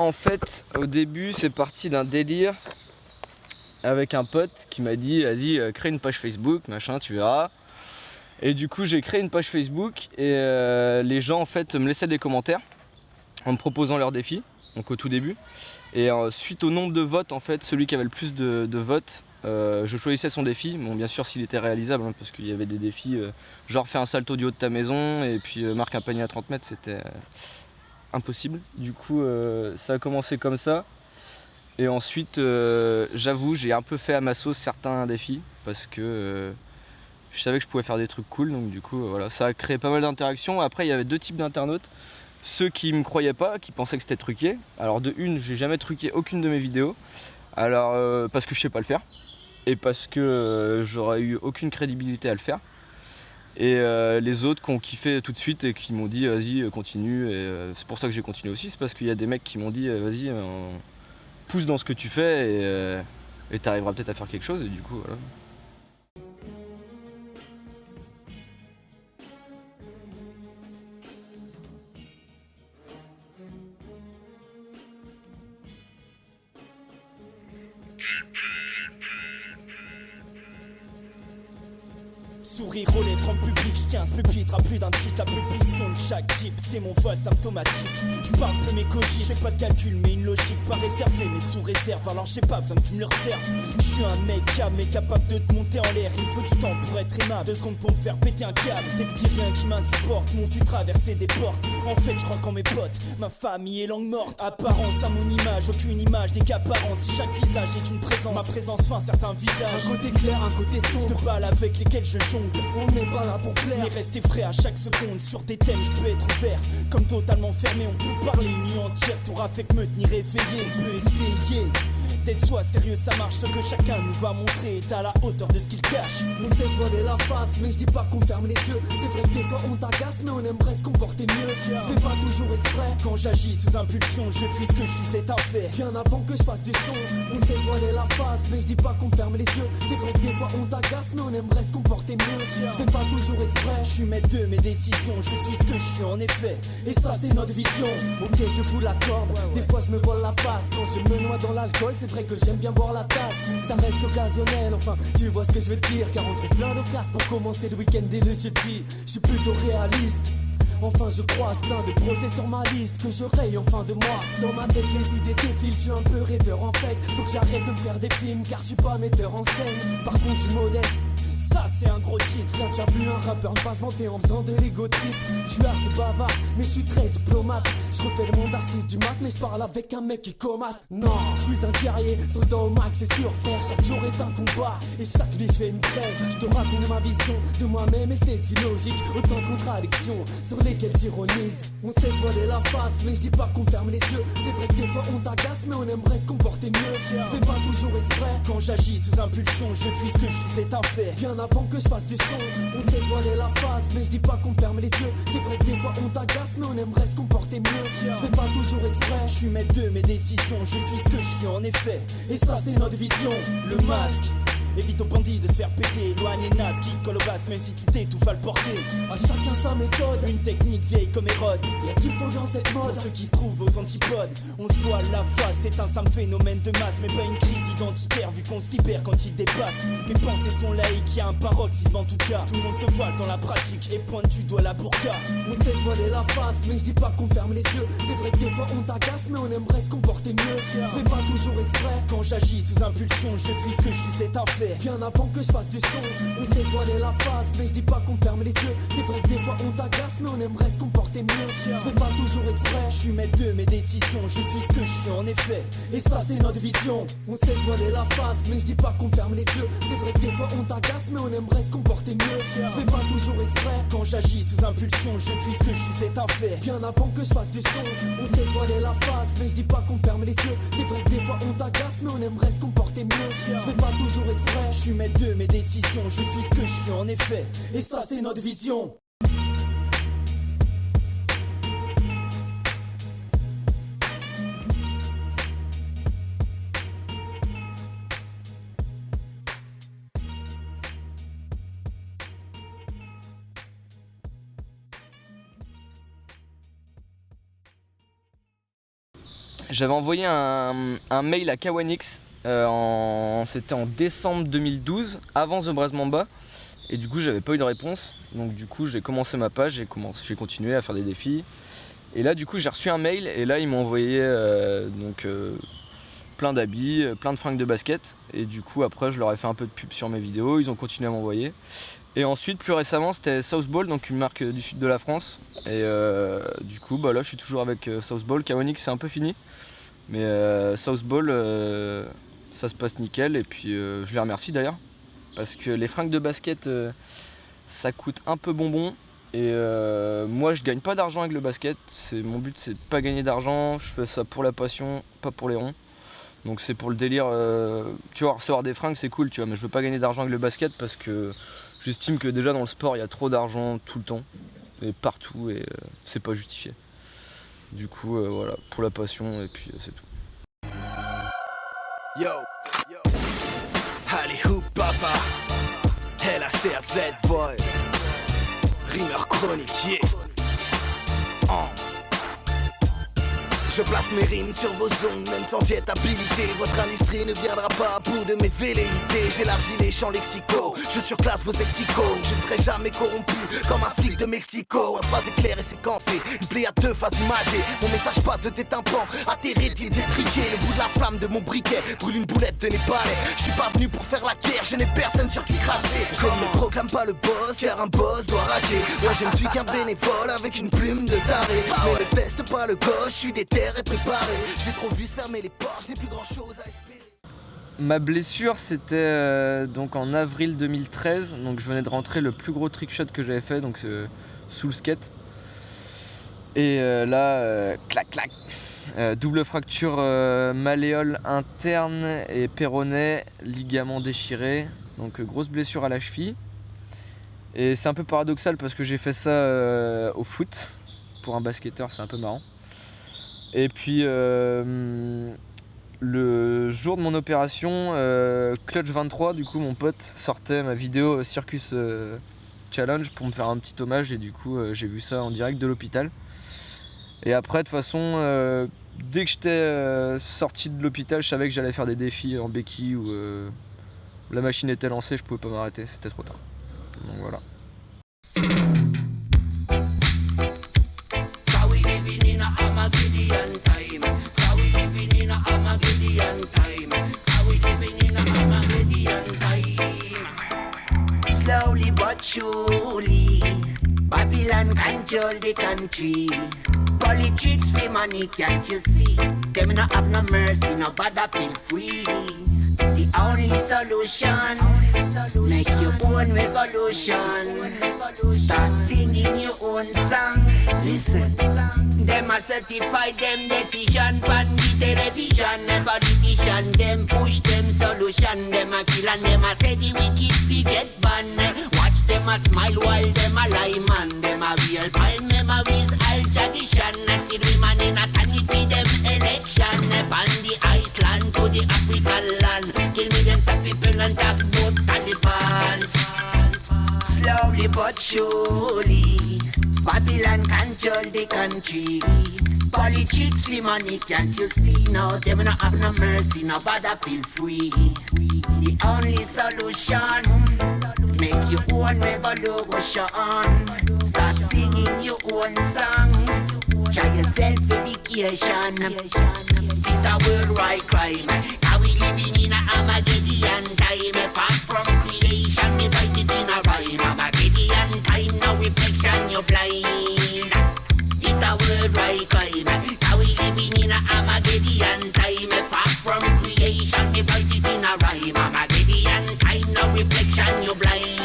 En fait, au début, c'est parti d'un délire avec un pote qui m'a dit vas-y, crée une page Facebook, machin, tu verras. Et du coup, j'ai créé une page Facebook et les gens en fait me laissaient des commentaires en me proposant leurs défis, donc au tout début. Et suite au nombre de votes, en fait, celui qui avait le plus de votes je choisissais son défi, bon bien sûr s'il était réalisable, hein, parce qu'il y avait des défis genre fais un salto du haut de ta maison et puis marque un panier à 30 mètres, c'était impossible. Du coup ça a commencé comme ça. Et ensuite j'avoue j'ai un peu fait à ma sauce certains défis parce que je savais que je pouvais faire des trucs cool, donc du coup voilà, ça a créé pas mal d'interactions. Après il y avait deux types d'internautes. Ceux qui me croyaient pas, qui pensaient que c'était truqué. Alors de une, j'ai jamais truqué aucune de mes vidéos. Alors parce que je sais pas le faire. Et parce que j'aurais eu aucune crédibilité à le faire. Et les autres qui ont kiffé tout de suite et qui m'ont dit vas-y continue. Et c'est pour ça que j'ai continué aussi. C'est parce qu'il y a des mecs qui m'ont dit vas-y pousse dans ce que tu fais et t'arriveras peut-être à faire quelque chose. Et du coup voilà. Sourire aux lèvres en public, je tiens ce pupitre à plus d'un titre. La pulpisson de chaque type, c'est mon vol symptomatique. Je parle peu mes cogies, j'ai pas de calcul mais une logique pas réservée mais sous réserve. Alors j'ai pas besoin que tu me le reserves. Je suis un mec calme mais capable de te monter en l'air. Il me faut du temps pour être aimable, 2 secondes pour me faire péter un câble. Des petits riens qui m'insupportent, m'ont vu traverser des portes. En fait je crois qu'en mes potes, ma famille est langue morte. Apparence à mon image, aucune image n'est qu'apparence. Si chaque visage est une présence, ma présence fait un certain visage. Un côté clair, un côté sombre, de balles avec lesquels je jongle. On n'est pas là pour plaire, mais rester frais à chaque seconde. Sur des thèmes, je peux être ouvert, comme totalement fermé. On peut parler une nuit entière, t'auras fait que me tenir éveillé. On peut essayer d'être soi, sérieux ça marche. Ce que chacun nous va montrer est à la hauteur de ce qu'il cache. On sait se voiler la face, mais je dis pas qu'on ferme les yeux. C'est vrai que des fois on t'agace, mais on aimerait se comporter mieux. Je fais pas toujours exprès. Quand j'agis sous impulsion, je fuis ce que je suis, c'est un fait. Bien avant que je fasse du son, on sait se voiler la face, mais je dis pas qu'on ferme les yeux. C'est vrai que des fois on t'agace, mais on aimerait se comporter mieux. Je fais pas toujours exprès. Je suis maître de mes décisions, je suis ce que je suis en effet. Et ça c'est notre vision. Ok, je vous l'accorde. Des fois je me voile la face. Quand je me noie dans l'alcool, c'est vrai que j'aime bien boire la tasse. Ça reste occasionnel, enfin tu vois ce que je veux dire. Car on trouve plein de classes pour commencer le week-end et le jeudi. Je suis plutôt réaliste. Enfin je croise plein de projets sur ma liste que je raye en fin de mois. Dans ma tête les idées défilent, je suis un peu rêveur en fait. Faut que j'arrête de me faire des films car je suis pas metteur en scène. Par contre je suis modeste. Ça c'est un gros titre. T'as déjà vu un rappeur ne pas se vanter en faisant de l'ego trip. Je suis assez bavard mais je suis très diplomate. Je refais le monde à 6 du mat mais je parle avec un mec qui comate. Non, je suis un guerrier, soldat au max c'est sûr frère. Chaque jour est un combat et chaque nuit je fais une trêve. Je te raconte ma vision de moi-même et c'est illogique. Autant de contradictions sur lesquelles j'ironise. On sait se voiler la face mais je dis pas qu'on ferme les yeux. C'est vrai que des fois on t'agace mais on aimerait se comporter mieux. Je fais pas toujours exprès. Quand j'agis sous impulsion, je fuis ce que je suis, c'est un fait. Bien avant que je fasse du son, on sait se voiler la face, mais je dis pas qu'on ferme les yeux. C'est vrai que des fois on t'agace, mais on aimerait se comporter mieux. Je fais pas toujours exprès. Je suis maître de mes décisions, je suis ce que je suis en effet. Et ça c'est notre vision, le masque. Évite aux bandits de se faire péter, éloigne les nazes qui collent au basque, même si tu t'étouffes à le porter. À chacun sa méthode, une technique vieille comme Hérode. Y'a du faux dans cette mode. Pour ceux qui se trouvent aux antipodes, on se voit la face, c'est un simple phénomène de masse, mais pas une crise identitaire vu qu'on se libère quand il dépasse. Mes pensées sont laïques, y'a un paroxysme en tout cas. Tout le monde se voile dans la pratique et pointe du doigt la burqa. On sait se voiler la face, mais je dis pas qu'on ferme les yeux. C'est vrai que des fois on t'agace, mais on aimerait se comporter mieux. Je fais pas toujours exprès. Quand j'agis sous impulsion, je fuis ce que je suis, c'est un fait. Bien avant que je fasse du son, on sait se voiler la face, mais je dis pas qu'on ferme les yeux. C'est vrai que des fois on t'agace, mais on aimerait se comporter mieux. Je fais pas toujours exprès. Je suis maître de mes décisions, je suis ce que je suis en effet. Et ça c'est notre vision. On sait se voiler la face, mais je dis pas qu'on ferme les yeux. C'est vrai que des fois on t'agace, mais on aimerait se comporter mieux. Je fais pas toujours exprès. Quand j'agis sous impulsion, je fuis ce que je suis, c'est un fait. Bien avant que je fasse du son, on sait se voiler la face, mais je dis pas qu'on ferme les yeux. C'est vrai que des fois on t'agace, mais on aimerait se comporter mieux. Je fais pas toujours exprès. Je suis maître de mes décisions, je suis ce que je suis en effet. Et ça c'est notre vision. J'avais envoyé un mail à Kawanix, c'était en décembre 2012, avant The Brass Mamba. Et du coup j'avais pas eu de réponse. Donc du coup j'ai commencé ma page, j'ai continué à faire des défis. Et là du coup j'ai reçu un mail et là ils m'ont envoyé plein d'habits, plein de fringues de basket. Et du coup après je leur ai fait un peu de pub sur mes vidéos, ils ont continué à m'envoyer. Et ensuite plus récemment c'était Southball, donc une marque du sud de la France. Et du coup bah là je suis toujours avec Southball. Kaonik c'est un peu fini. Mais Southball ça se passe nickel et puis je les remercie d'ailleurs. Parce que les fringues de basket ça coûte un peu bonbon. Et moi je gagne pas d'argent avec le basket, mon but c'est de pas gagner d'argent, je fais ça pour la passion, pas pour les ronds. Donc c'est pour le délire, tu vois, recevoir des fringues c'est cool, tu vois, mais je veux pas gagner d'argent avec le basket parce que j'estime que déjà dans le sport il y a trop d'argent tout le temps, et partout, et c'est pas justifié. Du coup voilà, pour la passion et puis c'est tout. Yo, allez hoop papa, LACRZ boy. Rimeur chronique, yeah. Je place mes rimes sur vos ondes, même sans y être habilité. Votre industrie ne viendra pas à bout de mes velléités. J'élargis les champs lexicaux, je surclasse vos exicones. Je ne serai jamais corrompu comme un flic de Mexico. Une phrase éclair et séquencée, une plaie à 2 phases imagées. Mon message passe de tes tympans à tes rétines étriquées. Le bout de la flamme de mon briquet brûle une boulette de Népalais. Je suis pas venu pour faire la guerre, je n'ai personne sur qui cracher. Je ne proclame pas le boss, car un boss doit raquer. Moi je ne suis qu'un bénévole avec une plume de taré. Mais ne teste pas le gosse, je suis déter et préparé. J'ai trop vu se fermer les portes, je n'ai plus grand chose à espérer. Ma blessure c'était donc en avril 2013, donc je venais de rentrer le plus gros trickshot que j'avais fait, donc sous le skate. Et là, clac clac, double fracture malléole interne et péroné, ligament déchiré, donc grosse blessure à la cheville. Et c'est un peu paradoxal parce que j'ai fait ça au foot, pour un basketteur c'est un peu marrant. Et puis le jour de mon opération, Clutch 23, du coup mon pote sortait ma vidéo Circus Challenge pour me faire un petit hommage et du coup j'ai vu ça en direct de l'hôpital. Et après de toute façon, dès que j'étais sorti de l'hôpital, je savais que j'allais faire des défis en béquille où la machine était lancée, je pouvais pas m'arrêter, c'était trop tard. Donc voilà. Slowly but surely, Babylon control the country. Politics for money, can't you see? Them not have no mercy, nobody feel free. The only solution, make your own revolution. Start singing your own song. Listen, them a certify them decision pan the television. Them politician, them push them solution. Them a kill and them a say the wicked forget ban. Watch them a smile while them a lie man. Them a real pile memories, all tradition. Still women in a tiny for them election. Pan the Iceland to the African land. Kill millions of people and talk about Talibans. Slowly but surely, Babylon control the country. Politics for money, can't you see now? Them not have no mercy, nobody feel free. The only solution, make your own revolution. Start singing your own song. Try your self-education. It's a worldwide crime. How we living in a Armageddon time. Far from creation, we write it in a rhyme. Armageddon time, no reflection, you're blind. It's a worldwide crime. How we living in a Armageddon time. Far from creation, we write it in a rhyme. Armageddon time, no reflection, you're blind.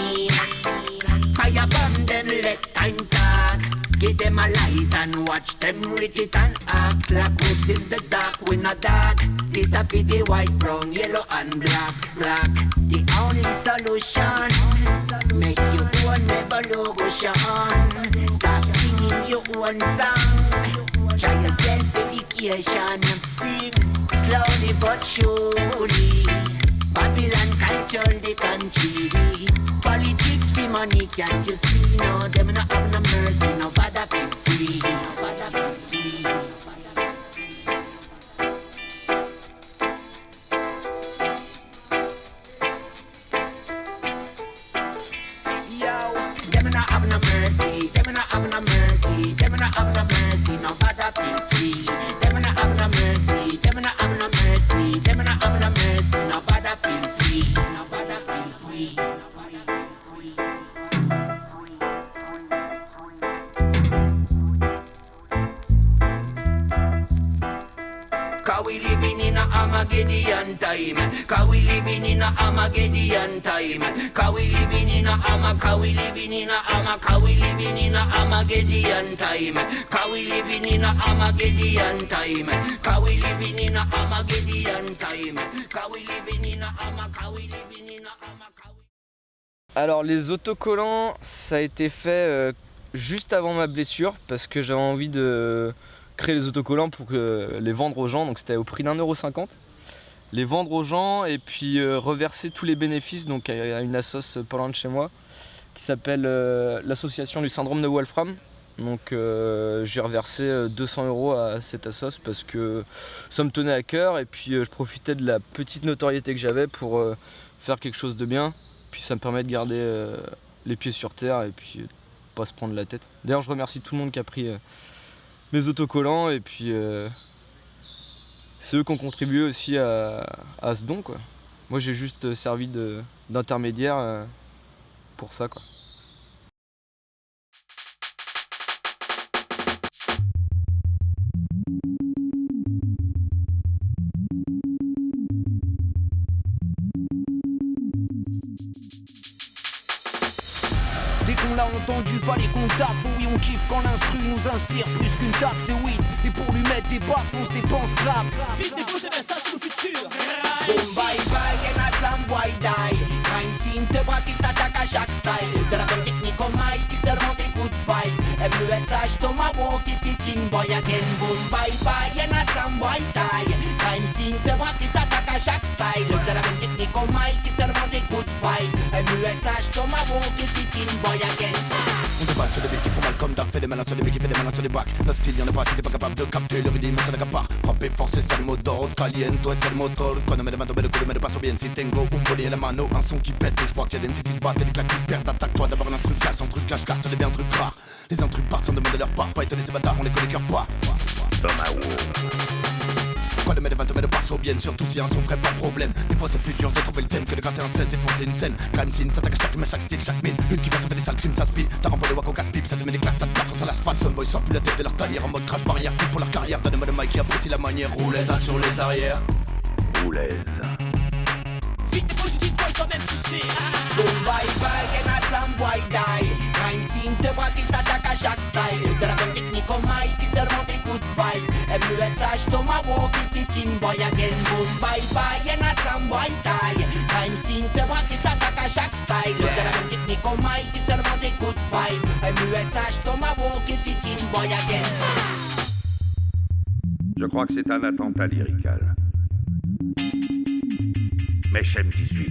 Fire bomb them, let time talk. Give them a light and watch them read it and act like wolves in the dark. We not dark. This a be the white, brown, yellow and black. Black. The only solution. Make your own revolution. Start singing your own song. Try your self-education. Sing slowly but surely. Babylon control the country. Politics for money, can't you see? No, them not have no mercy, nobody feel free. Nobody feel free. Yo, them not have no mercy, them not have no mercy, them not have no mercy, nobody feel free. Them not have no mercy, them not have no mercy, them Cause we living in a Armageddon time. Cause we living in a Armageddon time. Cause we living in a Cause we living in a Cause we living in a Armageddon time. Cause we living in a Armageddon time. Cause we living in a Armageddon time. Cause we living in a Cause we living in a Alors les autocollants, ça a été fait juste avant ma blessure parce que j'avais envie de créer les autocollants pour les vendre aux gens, donc c'était au prix d'1,50€. Les vendre aux gens et puis reverser tous les bénéfices donc à une assoce pas loin de chez moi qui s'appelle l'association du syndrome de Wolfram. Donc j'ai reversé 200€ à cette assoce parce que ça me tenait à cœur et puis je profitais de la petite notoriété que j'avais pour faire quelque chose de bien. Puis ça me permet de garder les pieds sur terre et puis pas se prendre la tête. D'ailleurs je remercie tout le monde qui a pris mes autocollants et puis c'est eux qui ont contribué aussi à ce don quoi. Moi j'ai juste servi d'intermédiaire pour ça quoi. On l'a entendu, fallait qu'on taffe. Oui, on kiffe quand l'instru nous inspire plus qu'une taffe de weed. Et pour lui mettre des baffes, on se dépense grave. Vite déposer message au futur. Boom, bye bye, y'en a some boy die. Crime scene, te bras qui s'attaque à chaque style. De la bonne technique au mic qui se rend des coups de fight. MESH, Tomahawk et Kicking Boy again. Boom, bye bye, y'en a some boy die. Crime scene, te bras qui s'attaque à chaque style. De la bonne technique au mic qui se rend des coups de fight. MESH, Tomahawk et Kicking Boy again. On débat sur les mecs qui font mal comme t'as fait des malins sur les mecs qui fait des malins sur les bacs. Notre style y'en a pas si t'es pas capable de capter le rythme, ça n'accapare. Frapper fort c'est ça le mot d'ordre, caliente es el motor. Cuando me levanto me lo culo me lo paso bien. Si tengo un boli en la mano, un son qui pète. Je vois qu'il y a des MC qui se battent et des claques qui se perdent. Attaque-toi d'abord un instru casse, un truc cache-casse, ça devient un truc rare. Les intrus partent sans demander leur part. Pas étonner ces bâtards, on les connaît cœur pas. Cuando me levanto me lo paso bien, surtout si un son ferait pas de problème. Des fois c'est plus dur de trouver le thème que de gratter un 16, défoncer une scène. Crime scene, s'attaque à chaque rime, à chaque style, chaque mine. Une qui va se faire des sales crimes, ça speed. Ça renvoie les wack au casse-pipe, ça te met des claques, ça te plaque contre l'asphalte. Soulboy sort plus la tête de leur tanière en mode crash barrière. Fou pour leur carrière, donne-moi le mic qui apprécie la manière. Roulaise sur les arrières. Roulaise. Vite déposer du boy quand même tu sais. Boom, bye bye, y'en a some boy die. Crime scene, te bras qui s'attaque à chaque style. De la bonne technique au mic qui se rend des coups de fight. MESH, Tomahawk et Kicking Boy again. Boom, bye bye, y'en a some boy die. Crime scene, te bras qui s'attaque à chaque style. De la bonne technique au mic qui se rend des coups de fight. MESH, Tomahawk et Kicking Boy again. Je crois que c'est un attentat lyrical. Mechem 18.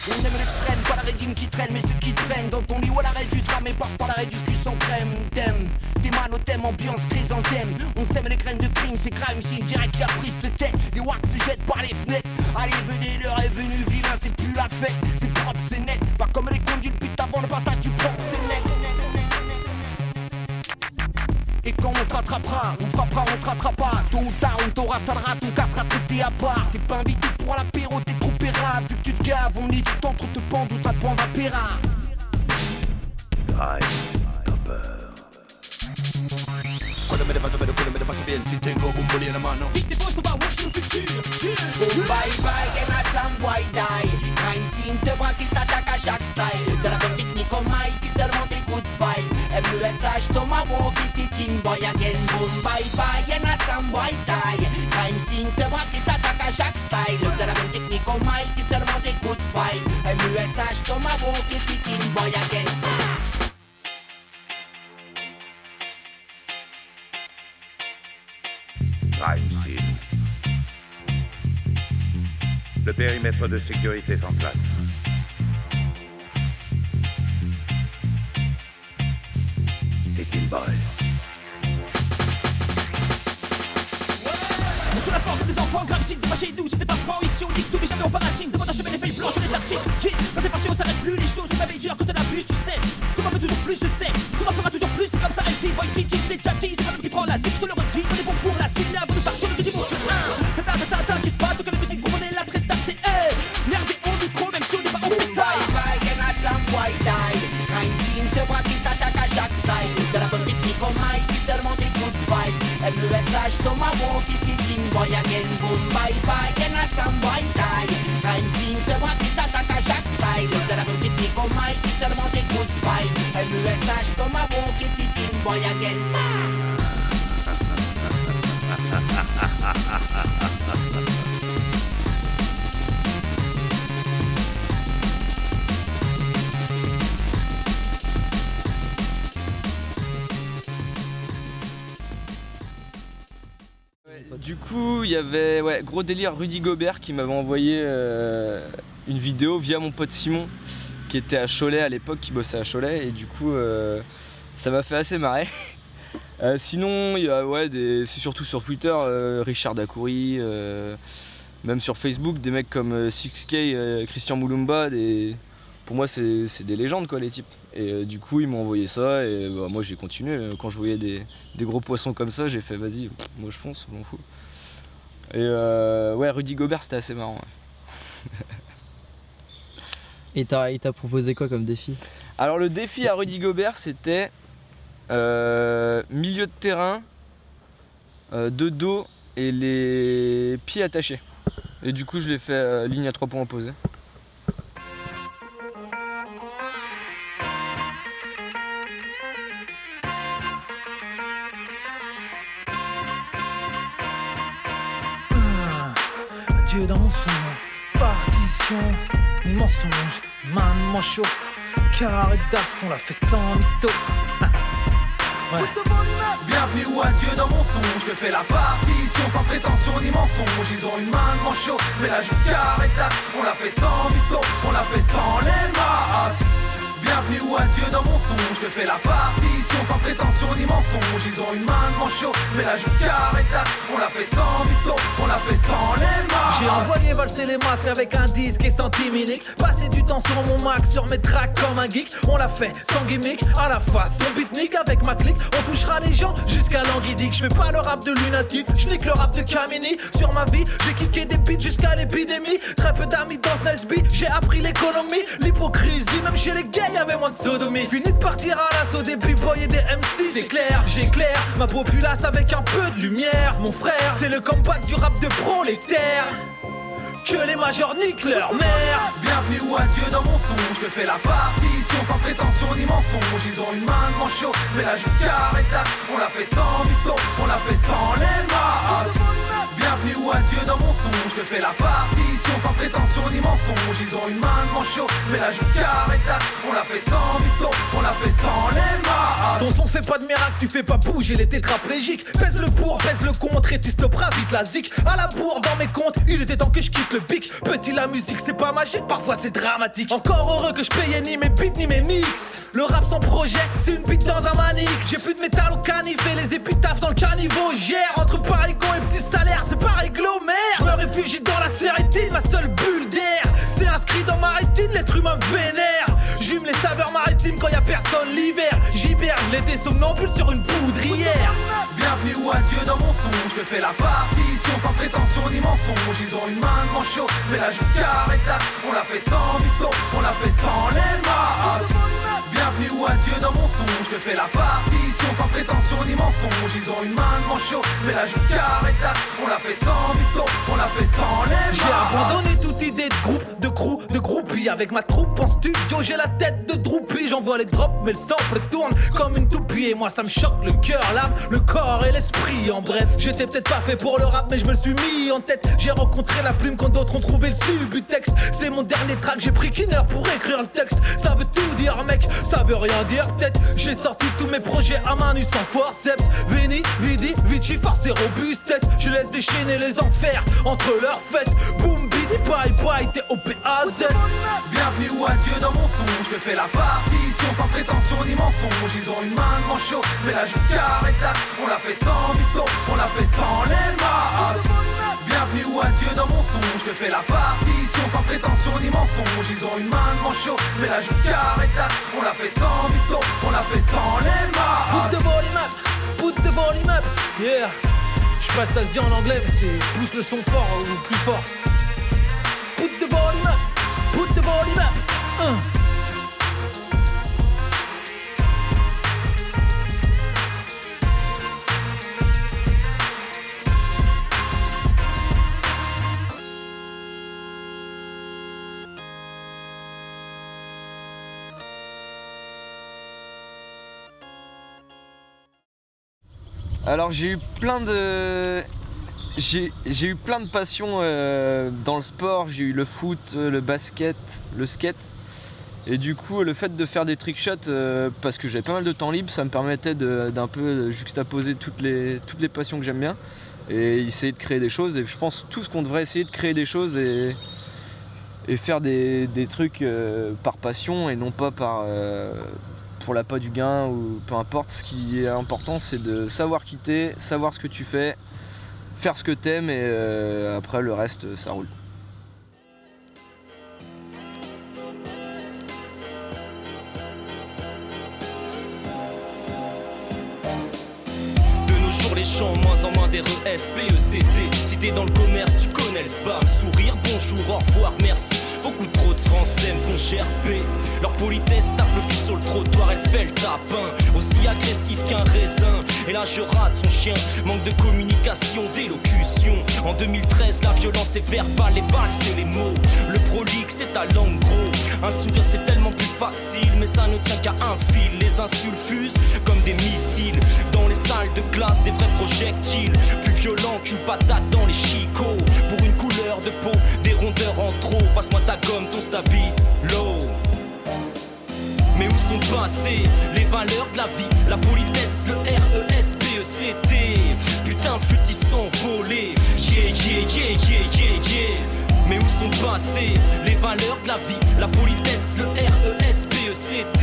On aime l'extrême, pas la régime qui traîne, mais ceux qui traînent dans ton lit ou à l'arrêt du tram et parfois l'arrêt du cul sans crème. Thème, des manos thème, ambiance chrysanthème. On sème les graines de crime, c'est crime, si direct qui a prise de tête. Les wacks se jettent par les fenêtres. Allez, venez, l'heure est venue, vilain, c'est plus la fête. C'est propre, c'est net, pas comme les conduits le pute avant le passage du propre, c'est net. Et quand on te rattrapera, on frappera, on te rattrapera. Tôt ou tard, on t'aura salera, on cassera traité à part. T'es pas invité pour l'apéro, t'es trop pérave. Vu que tu te gaves, on hésite entre te pendre ou t'attendre à péra. Drive, t'as peur. Cuando me levanto me lo culo me lo paso bien. Si tengo un boli en la mano. Vite dépose ton barouche sur le futur. Boom, bye bye, y'en a some boy die. Crime scene, te bras qui s'attaque à chaque style. De la bonne technique au mic qui se rend des coups de fight. MESH, Tomahawk et Kicking Boy again. Boom, bye bye, y'en a some boy die. Crime scene, te bras qui s'attaque à chaque style. De la bonne technique au mic qui se rend des coups de fight. MESH, Tomahawk et Kicking Boy again. Crime scene. Le périmètre de sécurité est en place. Kicking Boy. Sous la forme des enfants, grave ici, pas chez nous, j'étais pas franc ici, on dit que tous mais jamais on paratine. Demande à chemin les feuilles blanches, les tartines. Quand c'est parti, on s'arrête plus, les choses sont la meilleure que de la bûche, tu sais. Qu'on en veut toujours plus, je sais. Qu'on en fera toujours plus, c'est comme ça, MC, boy, TT, je l'ai déjà dit, c'est pas lui qui prend la cible, je te le redis, on est bon pour la cible, avant de partir, le petit mot. T'inquiète pas, tout que la musique, pour on est là, très tard, c'est merde, on micro, même si on n'est pas en pétard. Bye bye, y'en a some boy die. Crime scene, te bras qui s'attaque à chaque style. De la bonne technique au mic qui se rend des coups de fight. LESH, Tomahawk, Tititin, boy again, boom, bye bye, and a some boy die. Time scene, te vois qui s'attaque à chaque style. De la musique qui commaille, qui seulement t'écoute fine. LESH, Tomahawk, Tititin, boy again. Du coup, il y avait gros délire Rudy Gobert qui m'avait envoyé une vidéo via mon pote Simon qui était à Cholet à l'époque, qui bossait à Cholet, et du coup ça m'a fait assez marrer. Sinon, il y a c'est surtout sur Twitter, Richard Dacoury, même sur Facebook, des mecs comme 6K, Christian Moulumba, pour moi c'est des légendes quoi les types. Et du coup ils m'ont envoyé ça et moi j'ai continué. Quand je voyais des gros poissons comme ça, j'ai fait vas-y, moi je fonce, je m'en fous. Et Rudy Gobert c'était assez marrant. Ouais. Et il t'a proposé quoi comme défi? Alors le défi à Rudy Gobert c'était milieu de terrain, de dos et les pieds attachés. Et du coup je l'ai fait ligne à 3 points opposés. Dieu dans mon son, partition, ni mensonge, main manchot, carré d'as, on l'a fait sans mytho. Ouais. Bienvenue ou adieu dans mon son, je te fais la partition sans prétention ni mensonge. Ils ont une main de manchot, mais la joue carré d'as, on l'a fait sans mytho, on l'a fait sans les masques. Bienvenue ou adieu dans mon son, je te fais la partition sans prétention ni mensonge. Ils ont une main de manchot, mais la joue carré d'as, on l'a fait sans mytho, on l'a fait sans les masques. J'ai envoyé valser les masques avec un disque et centiminique. Passer du temps sur mon Mac, sur mes tracks comme un geek. On l'a fait sans gimmick, à la face son beatnik. Avec ma clique, on touchera les gens jusqu'à languidique. Je fais pas le rap de lunatique, je nique le rap de Kamini. Sur ma vie, j'ai kické des beats jusqu'à l'épidémie. Très peu d'amis dans ce Nesby, j'ai appris l'économie. L'hypocrisie, même chez les gays, y'avait moins de sodomie. Fini de partir à l'assaut des b-boys et des MC. C'est clair, j'éclaire ma populace avec un peu de lumière. Mon frère, c'est le comeback du rap de prolétaire. Que les majors niquent leur mère. Bienvenue ou adieu dans mon son, je te fais la partition sans prétention ni mensonge. Ils ont une main de manchot, mais la joue carré d'as, on l'a fait sans mytho, on l'a fait sans les masques. Bienvenue ou adieu dans mon son, je te fais la partition sans prétention ni mensonge. Ils ont une main de manchot, mais la joue carré d'as, on l'a fait sans mytho, on l'a fait sans les masques. Ton son fait pas de miracle, tu fais pas bouger les tétraplégiques. Pèse le pour, pèse le contre et tu stopperas vite la zik. À la bourre dans mes comptes, il était temps que je quitte le bic. Petit, la musique c'est pas magique, parfois c'est dramatique. Encore heureux que je payais ni mes beats ni mes mix. Le rap sans projet, c'est une bite dans un manix. J'ai plus de métal au canif et les épitaphes dans le caniveau. Gère entre parigo et petits salaires, c'est pas réglo-mère. Je me réfugie dans la sérénité, ma seule bulle d'air. C'est inscrit dans ma rétine, l'être humain vénère. J'hume les saveurs maritimes quand y'a personne l'hiver. J'hiberne l'été somnambule sur une poudrière. Bienvenue ou adieu dans mon son, je te fais la partition sans prétention ni mensonge. Ils ont une main de manchot, mais la joue carré d'as, on l'a fait sans mytho, on l'a fait sans les masques. Bienvenue ou adieu dans mon son, je te fais la partition sans prétention ni mensonge. Ils ont une main de manchot, mais la joue carré d'as, on l'a fait sans mytho, on l'a fait sans les masques. J'ai abandonné toute idée de groupe, de crew, de groupie. Avec ma troupe en studio, j'ai la tête de droupie. J'envoie les drops, mais le sample tourne comme une toupie. Et moi ça me choque le cœur, l'âme, le corps et l'esprit. En bref, j'étais peut-être pas fait pour le rap, mais je me le suis mis en tête. J'ai rencontré la plume quand d'autres ont trouvé le subutex. C'est mon dernier track, j'ai pris qu'une heure pour écrire le texte. Ça veut tout dire mec, ça veut rien dire peut-être. J'ai sorti tous mes projets à main nue sans forceps. Veni, vidi, vici, force et robustesse. Je laisse déchaîner les enfers entre leurs fesses. Boom, bidi, bye bye, t'es OPAZ. Bienvenue ou adieu dans mon son, je te fais la partition sans prétention ni mensonge. Ils ont une main de manchot, mais la joue carré d'as, on l'a fait sans mytho, on l'a fait sans les masques. Bienvenue ou adieu dans mon son, je te fais la partition sans prétention ni mensonge. Ils ont une main de manchot, mais la joue carré d'as, on l'a fait sans mytho, on l'a fait sans les masques. Put the volume up, put the volume up, yeah. Je sais pas si ça se dit en anglais, mais c'est pousse le son fort ou plus fort. Put the volume up, put the volume up. Alors j'ai eu plein de passions dans le sport. J'ai eu le foot, le basket, le skate. Et du coup le fait de faire des trickshots parce que j'avais pas mal de temps libre, ça me permettait d'un peu juxtaposer toutes les passions que j'aime bien et essayer de créer des choses. Et je pense tous qu'on devrait essayer de créer des choses et faire des trucs par passion et non pas pour l'appât du gain ou peu importe. Ce qui est important, c'est de savoir quitter, savoir ce que tu fais, faire ce que t'aimes et après le reste ça roule. Les gens, moins en moins d'RES, PECT. Si t'es dans le commerce, tu connais le spam. Sourire, bonjour, au revoir, merci. Beaucoup trop de Français me font gerber. Leur politesse tape le cul sur le trottoir, elle fait le tapin. Aussi agressif qu'un raisin. Et là je rate son chien. Manque de communication, d'élocution. En 2013, la violence est verbale, les balles c'est les mots. Le prolixe c'est ta langue gros. Un sourire c'est tellement plus facile, mais ça ne tient qu'à un fil. Les insultes fusent comme des missiles. Dans les salles de classe, des vrais projectiles. Plus violents qu'une patate dans les chicots. Pour une couleur de peau, des rondeurs en trop. Passe-moi ta gomme, ton stabilo. Mais où sont passées les valeurs de la vie, la politesse, le RESPECT. Putain, fut ils s'envoler. Yeah, yeah, yeah, yeah, yeah, yeah. Mais où sont passées les valeurs de la vie, la politesse, le RESPECT.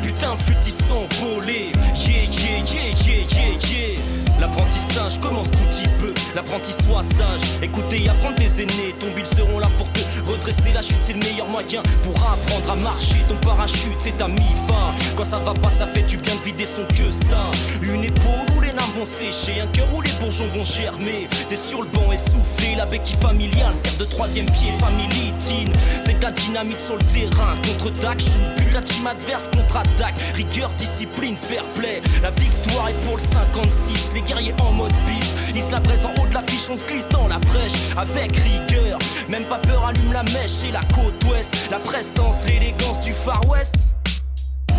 Putain, fut ils s'envoler. Yeah, yeah, yeah, yeah, yeah, yeah. L'apprentissage commence tout petit peu, l'apprenti soit sage. Écoutez et apprendre des aînés, ton ils seront là pour te redresser. La chute c'est le meilleur moyen pour apprendre à marcher. Ton parachute c'est ta mi-fa. Quand ça va pas ça fait du bien de vider son que ça. Une épaule où les larmes vont sécher, un cœur où les bourgeons vont germer. T'es sur le banc essoufflé, la béquille familiale sert de troisième pied, family teen. C'est de la dynamite sur le terrain, contre-attaque, joue plus la team adverse contre-attaque. Rigueur, discipline, fair play. La victoire est pour le 56, les guerriers en mode bis. Ils se la braisent en haut de l'affiche, on se glisse dans la brèche avec rigueur. Même pas peur, allume la mèche et la côte ouest. La prestance, l'élégance du Far West.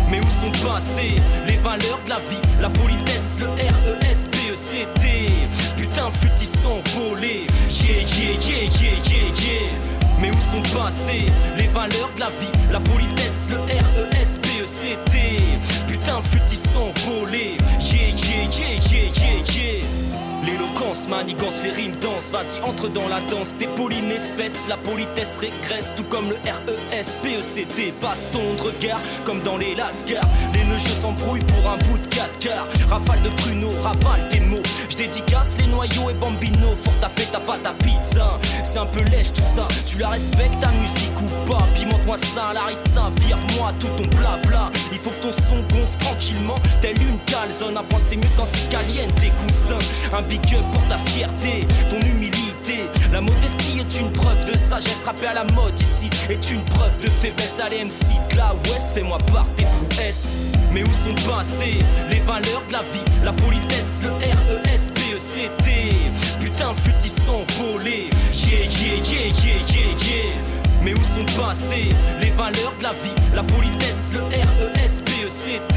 Mais où sont passées les valeurs de la vie, la politesse, le RESPECT. Putain, fut ils s'envoler. Yeah, yeah, yeah, yeah, yeah, yeah. Mais où sont passées les valeurs de la vie, la politesse, le RESPECT. Putain, fut ils s'envoler. Yeah, yeah, yeah, yeah, yeah, yeah. L'éloquence manigance, les rimes dansent. Vas-y, entre dans la danse. T'es poli mes fesses, la politesse régresse. Tout comme le RESPECT. Baston de regard, comme dans les lascars. Les neugeux s'embrouillent pour un bout de 4 quarts. Rafale de pruneaux, ravale tes mots. J'dédicace les noyaux et bambino. Fort t'as fait, t'as pas ta pizza. C'est un peu lèche tout ça. Tu la respectes ta musique ou pas? Pimente-moi ça, Larissa, vire-moi tout ton blabla. Il faut que ton son gonfle tranquillement. Telle une calzone, à penser mieux quand c'est caliente tes cousins. Un big up pour ta fierté, ton humilité. La modestie est une preuve de sagesse. Rapper à la mode ici est une preuve de faiblesse. Allez MC de la Ouest, fais-moi part tes prouesses. Mais où sont passées les valeurs de la vie, la politesse, le RESPECT. Putain, fut ils s'envoler. Yeah, yeah, yeah, yeah, yeah, yeah. Mais où sont passées les valeurs de la vie, la politesse, le RESPECT.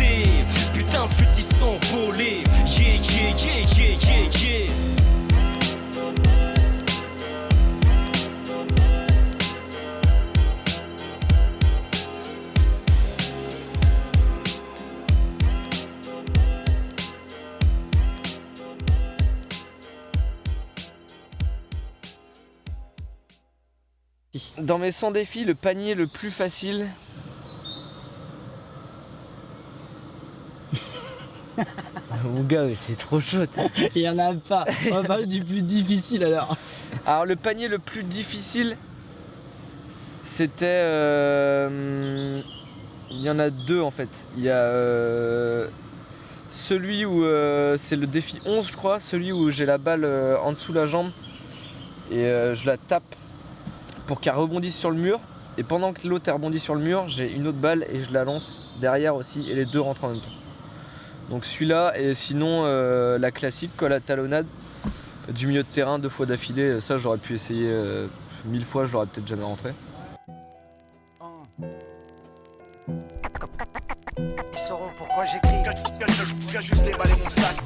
Putain, fut ils s'envoler. Yeah, yeah, yeah, yeah, yeah, yeah. Dans mes 100 défis, le panier le plus facile. Mon gars, c'est trop chaud. Il y en a pas. On va parler du plus difficile alors. Alors le panier le plus difficile, c'était... Il y en a deux en fait. Il y a celui où c'est le défi 11 je crois, celui où j'ai la balle en dessous de la jambe et je la tape pour qu'elle rebondisse sur le mur. Et pendant que l'autre rebondit sur le mur, j'ai une autre balle et je la lance derrière aussi et les deux rentrent en même temps. Donc celui-là et sinon la classique, quoi, la talonnade du milieu de terrain 2 fois d'affilée. Ça j'aurais pu essayer 1000 fois, je l'aurais peut-être jamais rentré. Ils sauront pourquoi j'écris. Tu as juste déballé mon sac.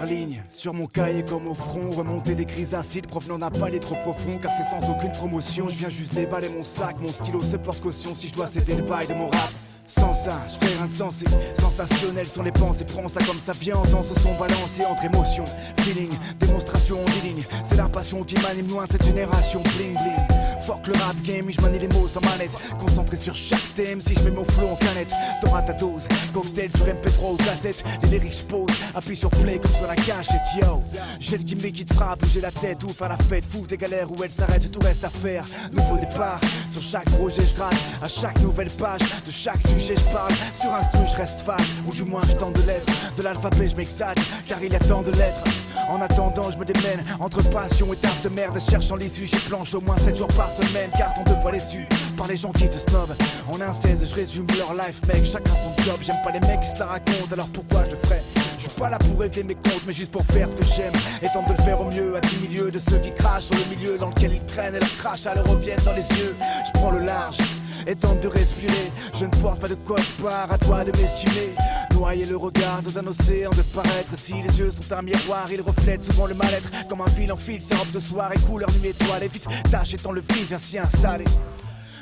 dernière ligne, sur mon cahier comme au front, remonter des crises acides provenant d'un palier trop profond, car c'est sans aucune promotion, je viens juste déballer mon sac, mon stylo se porte caution si je dois céder le bail de mon rap. Sans ça, je ferais insensé, sensationnel sur les pensées, prends ça comme ça vient, danse au son balancé entre émotions, feeling, démonstration en ligne, c'est la passion qui m'anime loin de cette génération, bling bling. Fuck le rap game, je manie les mots sans manette, concentré sur chaque thème, si je mets mon flow en canette, t'auras ta dose, cocktail sur MP3 ou cassette, les lyrics je pose, appuie sur play comme sur la cachette, yo. J'ai le gimmick qui te fera bouger la tête, ouf à la fête, fou tes galères où elle s'arrête, tout reste à faire, nouveau départ, sur chaque projet je gratte, à chaque nouvelle page, de chaque sujet je parle, sur un stru je reste face, ou du moins je tente de l'être, de l'alphabet je m'exalte, car il y a tant de lettres. En attendant je me démène, entre passion et taf de merde, cherchant l'issue, j'ai planche au moins 7 jours par semaine, carton 2 fois déçu par les gens qui te snobent. En un 16 je résume leur life mec, chacun son job, j'aime pas les mecs qui se la racontent, alors pourquoi je le ferais? Je suis pas là pour régler mes comptes, mais juste pour faire ce que j'aime, et tente de le faire au mieux, à 10 milieux de ceux qui crachent sur le milieu dans lequel ils traînent, et leur crash à leur reviennent dans les yeux. Je prends le large et tente de respirer, je ne porte pas de code barre, à toi de m'estimer. Noyer le regard dans un océan de paraître, si les yeux sont un miroir, ils reflètent souvent le mal-être, comme un fil en fil, ses robes de soirée, couleur nuit étoile, et vite tâche étant le vide, viens s'y installer.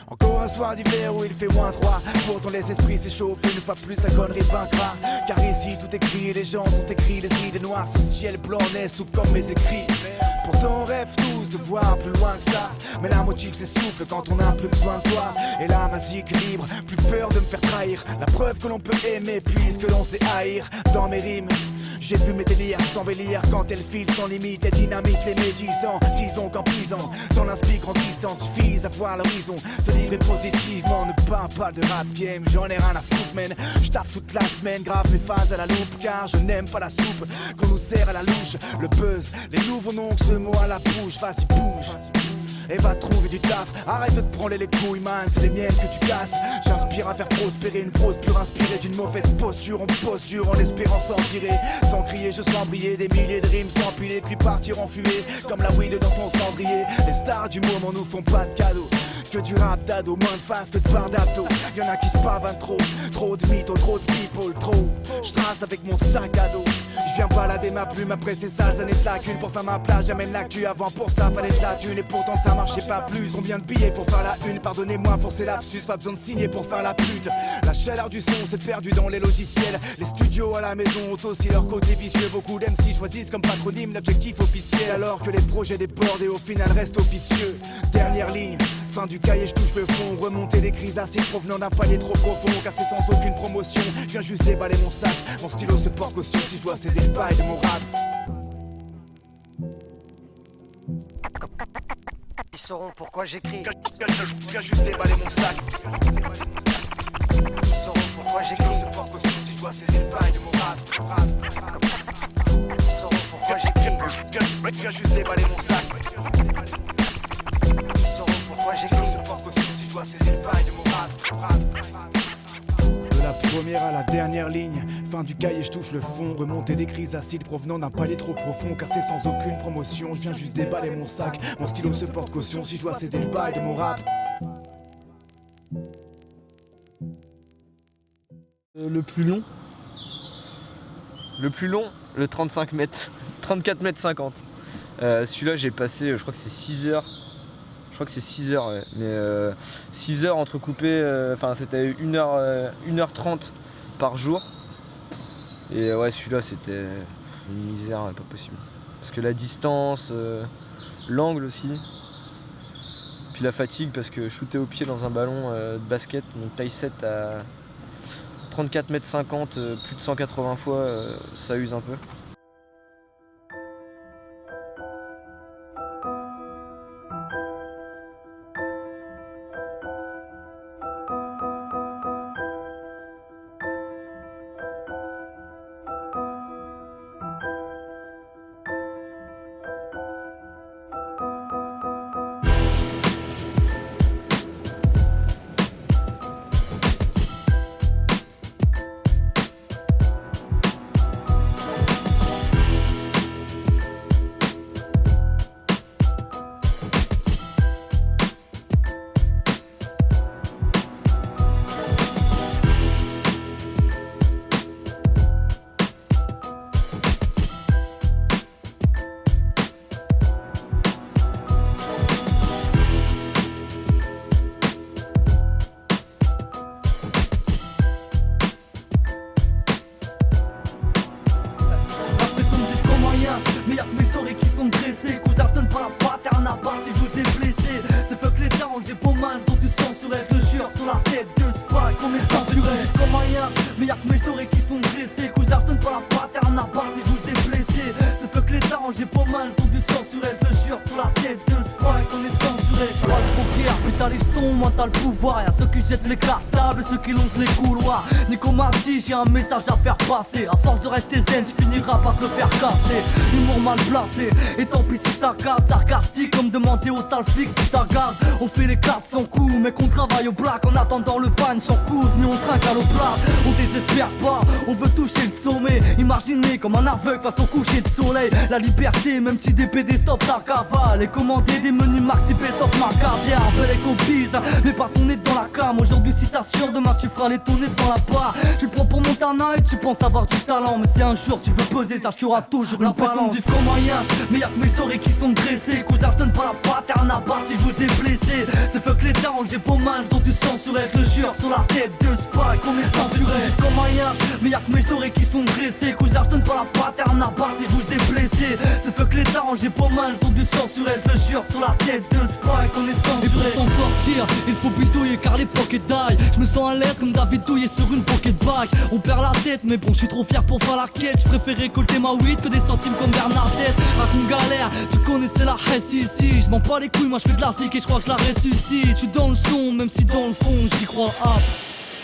Encore un soir d'hiver où il fait moins 3, pourtant les esprits s'échauffent, une fois plus la connerie vaincra. Car ici tout est gris et les gens sont écrits, les idées noires sous ciel blanc naissent tout comme mes écrits. Pourtant on rêve tous de voir plus loin que ça, mais la motive s'essouffle quand on a plus besoin de toi. Et là ma zik libre, plus peur de me faire trahir, la preuve que l'on peut aimer puisque l'on sait haïr. Dans mes rimes j'ai vu mes délires s'embellir quand elles filent sans limite et dynamite les médisants. Disons qu'en puisant dans l'inspire grandissante, suffise à voir l'horizon, se livrer positivement, ne pas de rap game, j'en ai rien à foutre man. Je tape toute la semaine, grave mes phases à la loupe, car je n'aime pas la soupe qu'on nous sert à la louche. Le buzz, les nouveaux noms que ce mot à la bouche, vas-y bouge et va trouver du taf, arrête de te prendre les couilles man, c'est les miennes que tu casses. J'inspire à faire prospérer une prose pure inspirée d'une mauvaise posture. On pose dur en espérant s'en tirer, sans crier je sens briller des milliers de rimes s'empiler, puis partir en fumée comme la weed dans ton cendrier. Les stars du moment nous font pas de cadeaux, que du rap d'ado, moins de face que de barre d'abdos. Y'en a qui se pavanent trop de mythos, trop de people, trop. Je trace avec mon sac à dos, je viens balader ma plume après ces sales années de lacune. Pour faire ma place j'amène l'actu, avant pour ça fallait de la thune, et pourtant ça marchait pas plus. Combien de billets pour faire la une, pardonnez-moi pour ces lapsus, pas besoin de signer pour faire la pute. La chaleur du son s'est perdue dans les logiciels, les studios à la maison ont aussi leur côté vicieux. Beaucoup d'MC choisissent comme patronyme l'objectif officiel, alors que les projets débordent et au final restent officieux. Dernière ligne, fin du cahier, je touche le fond, remonter des crises acides provenant d'un palier trop profond, car c'est sans aucune promotion, je viens juste déballer mon sac, mon stylo se porte caution si je dois céder le bail de mon rap. Ils sauront pourquoi j'écris. Je viens juste déballer mon sac. Ils sauront pourquoi j'écris. Stylo se porte caution si je dois céder le bail de mon rap. Ils sauront pourquoi j'écris. Je viens juste déballer mon sac. Ils sauront pourquoi j'écris. Stylo se porte caution si je dois céder le bail de mon rap. De la première à la dernière ligne, fin du cahier, je touche le fond, remonter des crises acides provenant d'un palier trop profond, car c'est sans aucune promotion, je viens juste déballer mon sac, mon stylo se porte caution si je dois céder le bail de mon rap. Le plus long, le 35 mètres, 34 mètres 50. Celui-là j'ai passé, je crois que c'est 6 heures. Je crois que c'est 6 heures, ouais. Mais 6 heures entrecoupées, enfin c'était 1h30 par jour. Et ouais, celui-là c'était une misère, pas possible. Parce que la distance, l'angle aussi. Puis la fatigue parce que shooter au pied dans un ballon de basket, donc taille 7 à 34 mètres 50, plus de 180 fois, ça use un peu. y'a que mes oreilles qui sont dressées. Cousin, je donne pas la pattern à part si je vous ai blessé. C'est fuck les dents, j'ai vos mains, elles ont du sang sur elles, je le jure, sur la tête de Spike, on est censuré. Comme un yas, mais y'a que mes oreilles qui sont dressées. Cousin, je donne pas la pattern à part si je vous ai blessé. C'est fuck les dents, j'ai vos mains, elles ont du sang sur elles, je le jure, sur la tête de Spike, on est censuré. Pas de poker, putain les jetons, moi t'as le pouvoir. Y'a ceux qui jettent les cartables, ceux qui longent les couloirs. Nico Marty, j'ai un message à faire passer. À force de rester zen, je finirai par te le faire casser. Humour mal placé, et tant pis si ça casse. Sarcastique comme demander au sale flic si ça gaze. On fait les 400 coups, mais qu'on travaille au black. En attendant le pan, sans couche, ni on trinque à l'eau plat. On désespère pas, on veut toucher le sommet. Imaginez comme un aveugle face au coucher de soleil. La liberté, même si des PD stoppent ta cavale. Et commander des menus maxi best of ma carrière. Belle et copise, mais pas ton nez dans la cam. Aujourd'hui si t'assures, demain tu feras les tourner devant la barre. Tu prends pour Montana et tu penses avoir du talent. Mais si un jour tu veux peser, sache qu'il y aura toujours une balance. Vivre comme un yas, mais y'a que mes oreilles qui sont dressées. Cousin, je donne pas la pattern à part si je vous ai blessé. C'est fuck les dents, j'ai vos mains, elles ont du sang sur elles, je le jure, sur la tête de Spike, on est censuré. Vivre comme un yas, mais y'a que mes oreilles qui sont dressées. Cousin, je donne pas la pattern à part si je vous ai blessé. C'est fuck les dents, j'ai vos mains, elles ont du sang sur elles, je le jure, sur la tête de Spike, on est censuré. Et pour s'en sortir, il faut bidouiller car l'époque est die. Je me sens à l'aise comme David douillé sur une pocket bag. On perd la tête, mais bon, je suis trop fier pour faire la quête. Je préfère récolter ma weed que des centimes comme Bernadette. Raconte une galère, tu connaissais la haisse ici. Je m'en bats les couilles, moi je fais de la zik et je crois que je la ressuscite. Je suis dans le son, même si dans le fond j'y crois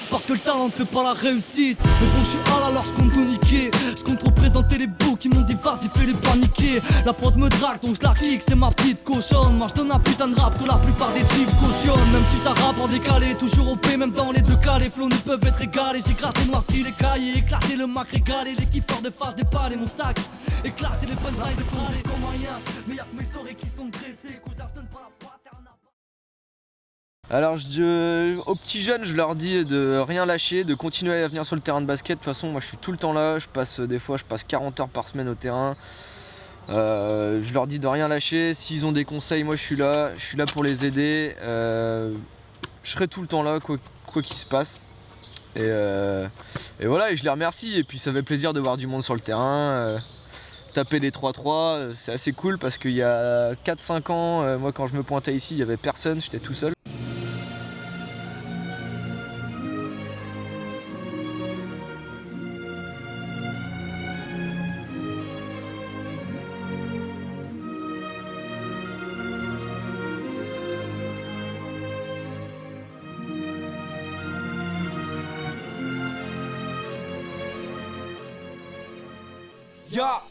parce que le talent ne fait pas la réussite. Mais bon, je suis à la alors je compte tout niquer. Je compte représenter les beaux qui m'ont dit vas-y fais les paniquer. La prod me drague donc je la clique, c'est ma petite cochonne. Moi je donne un putain de rap que la plupart des types cautionnent. Même si ça rappe en décalé, toujours OP, même dans les deux cas. Les flows ne peuvent être égalés. J'ai gratté noirci les cahiers, éclaté le Mac régalé. Les kiffeurs de face dépalé mon sac, éclaté les punchlines des soirées comme un yas. Mais y'a que mes oreilles qui sont dressées. Cousin, je donne pas la pattern. Alors aux petits jeunes, je leur dis de rien lâcher, de continuer à venir sur le terrain de basket. De toute façon, moi je suis tout le temps là, des fois je passe 40 heures par semaine au terrain. Je leur dis de rien lâcher, s'ils ont des conseils, moi je suis là pour les aider. Je serai tout le temps là, quoi qu'il se passe. Et voilà, et je les remercie. Et puis ça fait plaisir de voir du monde sur le terrain. Taper les 3-3, c'est assez cool parce qu'il y a 4-5 ans, moi quand je me pointais ici, il n'y avait personne, j'étais tout seul. Ya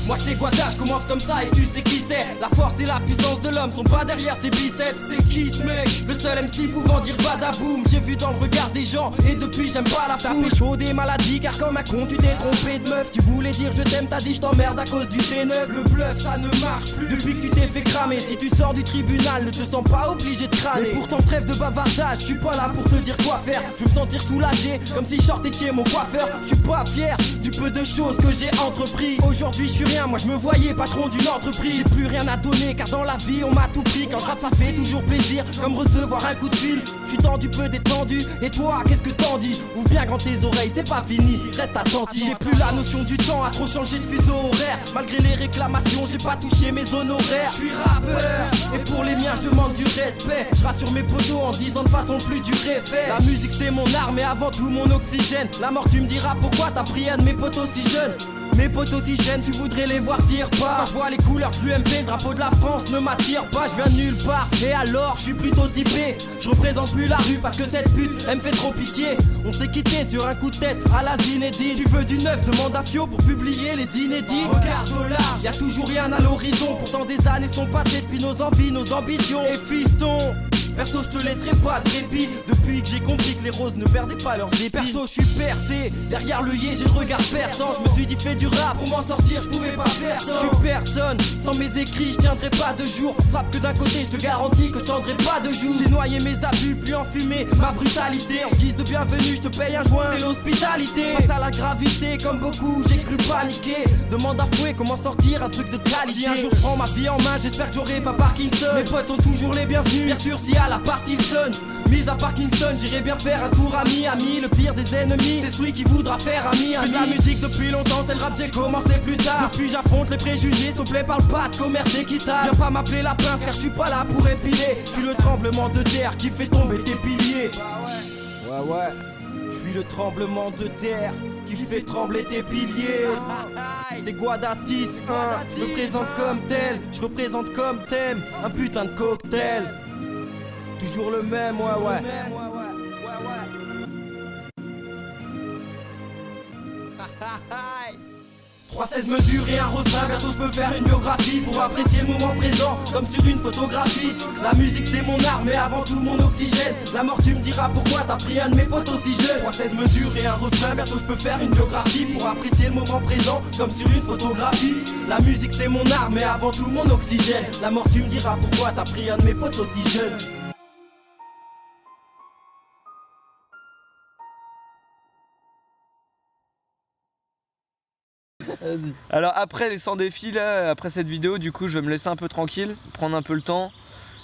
moi c'est Guada, je commence comme ça et tu sais qui c'est. La force et la puissance de l'homme sont pas derrière ses biceps. C'est qui ce mec? Le seul MC pouvant dire badaboum. J'ai vu dans le regard des gens et depuis j'aime pas la foule. T'as chaud des maladies car comme un con tu t'es trompé de meuf. Tu voulais dire je t'aime, t'as dit je t'emmerde à cause du T9. Le bluff ça ne marche plus depuis que tu t'es fait cramer. Si tu sors du tribunal ne te sens pas obligé de crâner. Mais pourtant trêve de bavardage, je suis pas là pour te dire quoi faire. Je veux me sentir soulagé comme si shortetier mon coiffeur. Je suis pas fier du peu de choses que j'ai entrepris. Aujourd'hui je suis rien, moi je me voyais patron d'une entreprise. J'ai plus rien à donner car dans la vie on m'a tout pris. Quand je rappe ça fait toujours plaisir comme recevoir un coup de fil. Je suis tendu peu détendu et toi qu'est-ce que t'en dis? Ouvre bien grand tes oreilles, c'est pas fini, reste attentif. J'ai plus la notion du temps à trop changer de fuseau horaire. Malgré les réclamations j'ai pas touché mes honoraires. Je suis rappeur et pour les miens je demande du respect. Je rassure mes potos en disant de façon plus du réfait. La musique c'est mon arme et avant tout mon oxygène. La mort tu me diras pourquoi t'as pris un de mes potos si jeunes. Mes potos si jeunes, tu voudrais les voir tire pas. Quand je vois les couleurs plus MP, le drapeau de la France ne m'attire pas. Je viens de nulle part et alors je suis plutôt typé. Je représente plus la rue parce que cette pute elle me fait trop pitié. On s'est quitté sur un coup de tête à la Zinedine. Tu veux du neuf, demande à Fio pour publier les inédits. Regarde au large, y'a toujours rien à l'horizon. Pourtant des années sont passées depuis nos envies, nos ambitions. Et fiston, perso je te laisserai pas de répit. Depuis que j'ai compris que les roses ne perdaient pas leurs épines. Perso je suis percé, derrière le yé j'ai le regard perçant. Je me suis dit fais du rap, pour m'en sortir je pouvais pas faire ça. Je suis personne, sans mes écrits je tiendrai pas de jour. Frappe que d'un côté je te garantis que je tendrai pas de jour. J'ai noyé mes abus puis enfumé ma brutalité. En guise de bienvenue je te paye un joint, c'est l'hospitalité. Face à la gravité comme beaucoup j'ai cru paniquer. Demande à Fouet comment sortir un truc de qualité. Si un jour je prends ma vie en main j'espère que j'aurai pas Parkinson. Mes potes sont toujours les bienvenus, bien sûr si à la partie sonne. Mis à part Kingston, j'irai bien faire un tour à Miami. Le pire des ennemis, c'est celui qui voudra faire ami. Je fais de la musique depuis longtemps, c'est le rap, j'ai commencé plus tard. Depuis j'affronte les préjugés, s'il te plaît parle pas de commerce équitable. Viens pas m'appeler la pince car je suis pas là pour épiler. Je suis le tremblement de terre qui fait tomber tes piliers. Ouais, je suis le tremblement de terre qui fait trembler tes piliers. C'est Guadatis, hein. Je me présente comme tel, je représente comme thème un putain de cocktail. Toujours le même, ouais. 3-16 mesures et un refrain, bientôt je peux faire une biographie pour apprécier le moment présent comme sur une photographie. La musique c'est mon art mais avant tout mon oxygène. La mort tu me diras pourquoi t'as pris un de mes potes aussi jeune. 3-16 mesures et un refrain, bientôt je peux faire une biographie pour apprécier le moment présent comme sur une photographie. La musique c'est mon art mais avant tout mon oxygène. La mort tu me diras pourquoi t'as pris un de mes potes aussi jeune. Alors après les 100 défis là, après cette vidéo, du coup je vais me laisser un peu tranquille, prendre un peu le temps.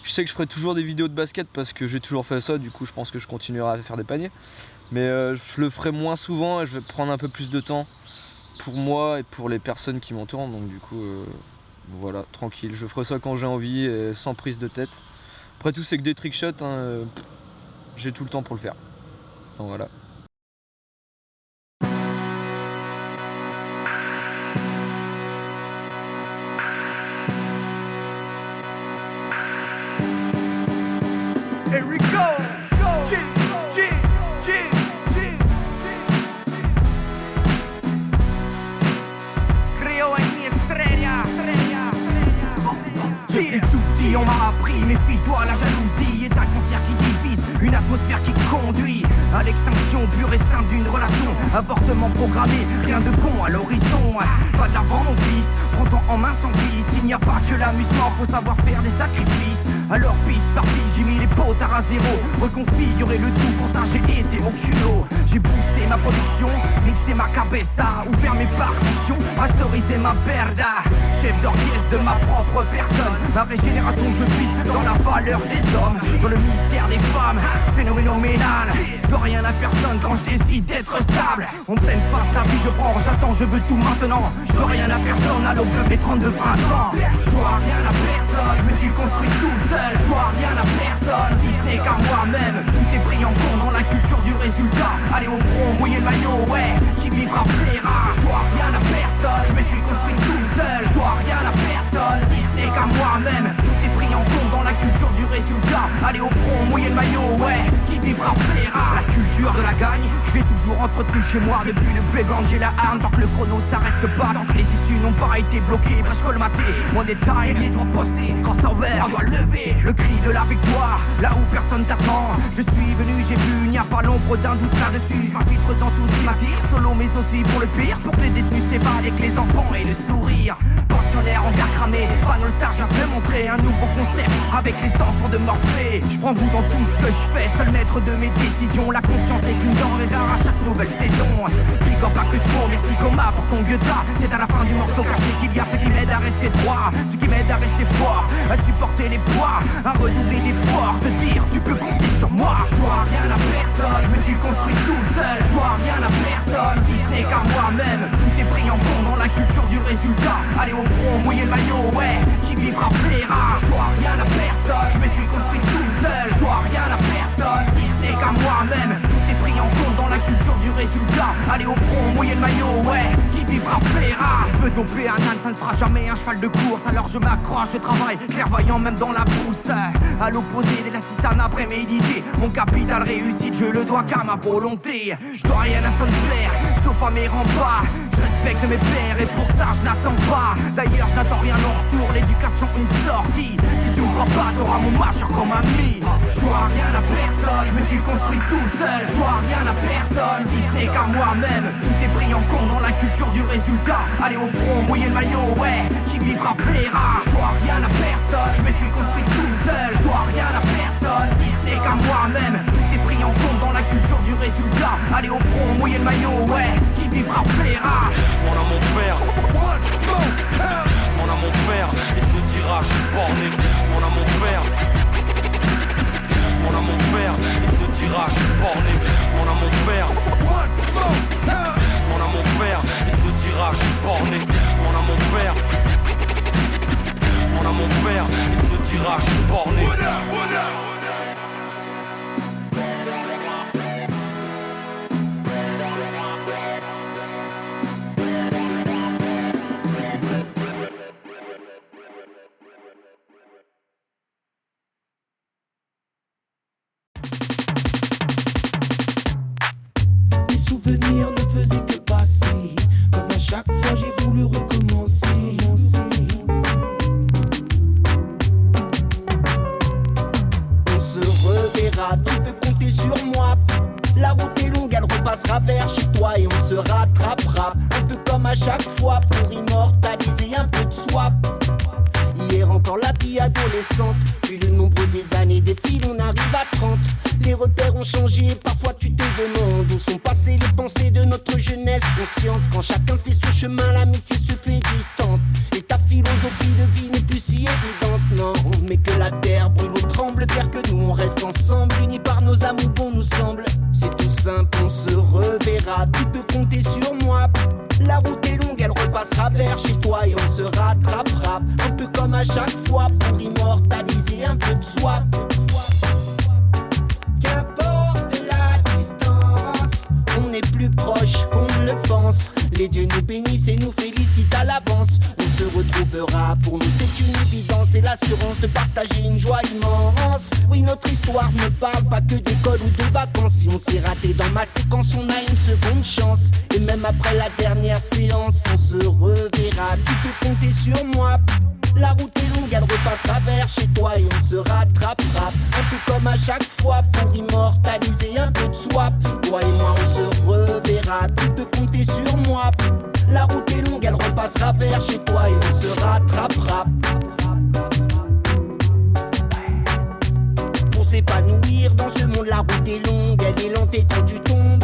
Je sais que je ferai toujours des vidéos de basket parce que j'ai toujours fait ça, du coup je pense que je continuerai à faire des paniers. Mais je le ferai moins souvent et je vais prendre un peu plus de temps pour moi et pour les personnes qui m'entourent. Donc du coup voilà, tranquille, je ferai ça quand j'ai envie et sans prise de tête. Après tout c'est que des trickshots, hein, j'ai tout le temps pour le faire. Donc voilà. Here we go. Creo en mi estrella. Depuis tout petit on m'a appris, méfie-toi, la jalousie est un cancer qui divise, une atmosphère qui conduit à l'extinction pure et simple d'une relation. Avortement programmé, rien de bon à l'horizon. Va de l'avant mon fils, prends-toi en main sans vice. Il n'y a pas que l'amusement, faut savoir faire des sacrifices. Alors piste par piste, j'ai mis les potards à zéro, reconfigurer le tout, pour ça j'ai été au culot. J'ai boosté ma production, mixé ma cabeza, ouvert mes partitions, masterisé ma perda. Chef d'orchestre de ma propre personne, ma régénération je puise dans la valeur des hommes, dans le mystère des femmes, phénoménal. Je dois rien à personne quand je décide d'être stable. En pleine face à vie je prends, j'attends, je veux tout maintenant. Je dois rien à personne à l'aube de mes 32 printemps. Je dois rien à personne, je me suis construit tout seul. Je dois rien à personne, si ce n'est qu'à moi-même. Tout est pris en compte dans la culture du résultat. Allez au front, mouiller le maillot, ouais, qui vivra plaira. Je dois rien à personne, je me suis construit tout seul. Je dois rien à personne, si ce n'est qu'à moi-même. Tout est pris en compte dans la culture du résultat. Allez au front, mouiller le maillot, ouais, qui vivra plaira. La culture de la gagne, je l'ai toujours entretenu chez moi. Depuis le playground j'ai la arme, tant que le chrono s'arrête pas, tant que les issues n'ont pas été bloquées, presque colmatées. Mon détail, les doigts postés, crossover, on doit lever le cri de la victoire, là où personne t'attend. Je suis venu, j'ai vu, il n'y a pas l'ombre d'un doute là-dessus. Je m'infiltre dans tout ce qui m'attire, solo mais aussi pour le pire, pour que les détenus s'évadent avec les enfants et le sourire. Pensionnaire en gare cramé, Van All Star, je viens te montrer un nouveau concept avec les enfants de Morphée. Je prends goût dans tout ce que je fais, seul maître de mes décisions. La confiance est une denrée rare à chaque nouvelle saison. Big up à Cusmo, merci Coma pour ton guetta. C'est à la fin du morceau caché qu'il y a ce qui m'aide à rester droit, ce qui m'aide à rester fort, à supporter les poids, à redoubler d'efforts, te dire tu peux compter sur moi. Je dois rien à personne, je me suis construit tout seul. Je dois rien à personne, si ce n'est qu'à moi-même. Tout est pris en compte dans la culture du résultat. Allez au front, mouiller le maillot, ouais, qui vivra plaira. Je dois rien à personne, je me suis construit tout seul. Je dois rien à personne, si ce n'est qu'à moi-même. Tout est pris en compte dans la culture du résultat. Allez au front, mouiller le maillot, ouais, qui vivra plaira. Peu doper un âne, ça ne fera jamais un cheval de course. Alors je m'accroche, je travaille, clairvoyant même dans la brousse. À l'opposé de l'assistanat prémédité, mon capital réussite, je le dois qu'à ma volonté. Je dois rien à son plaire, sauf à mes remparts. Je respecte mes pères et pour ça je n'attends pas. D'ailleurs je n'attends rien en retour, l'éducation une sortie. Si tu crois pas t'auras mon marcheur comme ami. Je dois rien à personne, je me suis construit tout seul. Je dois rien à personne, si ce n'est qu'à moi-même. Tout est pris en compte dans la culture du résultat. Allez au front, mouiller le maillot, ouais, qui vivra plaira. Je dois rien à personne, je me suis construit tout seul. Je dois rien à personne, si ce n'est qu'à moi-même. Tout est pris en compte dans la culture du résultat. Allez au front, mouiller le maillot, ouais, qui vivra plaira. Mon à mon père, mon à mon père, il te dira je suis borné. Mon à mon père, mon à mon père, à chaque fois pour immortaliser un peu de swap. Hier encore la vie adolescente, puis le nombre des années défile, on arrive à 30. Les repères ont changé, parfois tu te demandes où sont passées les pensées de notre jeunesse consciente. Quand chacun fait son chemin, l'amitié se fait distante. Et ta philosophie de vie n'est plus si évidente, non. Mais que la terre brûle ou tremble, pire que nous on reste ensemble, unis par nos amours bon nous semble. C'est tout simple, on se reverra, tu peux compter sur moi. La route est longue, elle repassera vers chez toi et on se rattrapera. Un peu comme à chaque fois pour immortaliser un peu de soi. Qu'importe la distance, on est plus proche qu'on ne le pense. Les dieux nous bénissent et nous félicitent à l'avance. On se retrouvera, pour nous c'est une évidence. Et l'assurance de partager une joie immense. Oui, notre histoire ne parle pas que d'école ou de vacances. Si on s'est raté dans ma séquence, on a une seconde chance. Et même après la dernière séance, on se reverra. Tu peux compter sur moi. La route est longue, elle repassera vers chez toi et on se rattrapera. Un peu comme à chaque fois pour immortaliser un peu de swap. Toi et moi on se reverra, tu peux compter sur moi. La route est longue, elle repassera vers chez toi et on se rattrapera. Pour s'épanouir dans ce monde, la route est longue, elle est lente et quand tu tombes,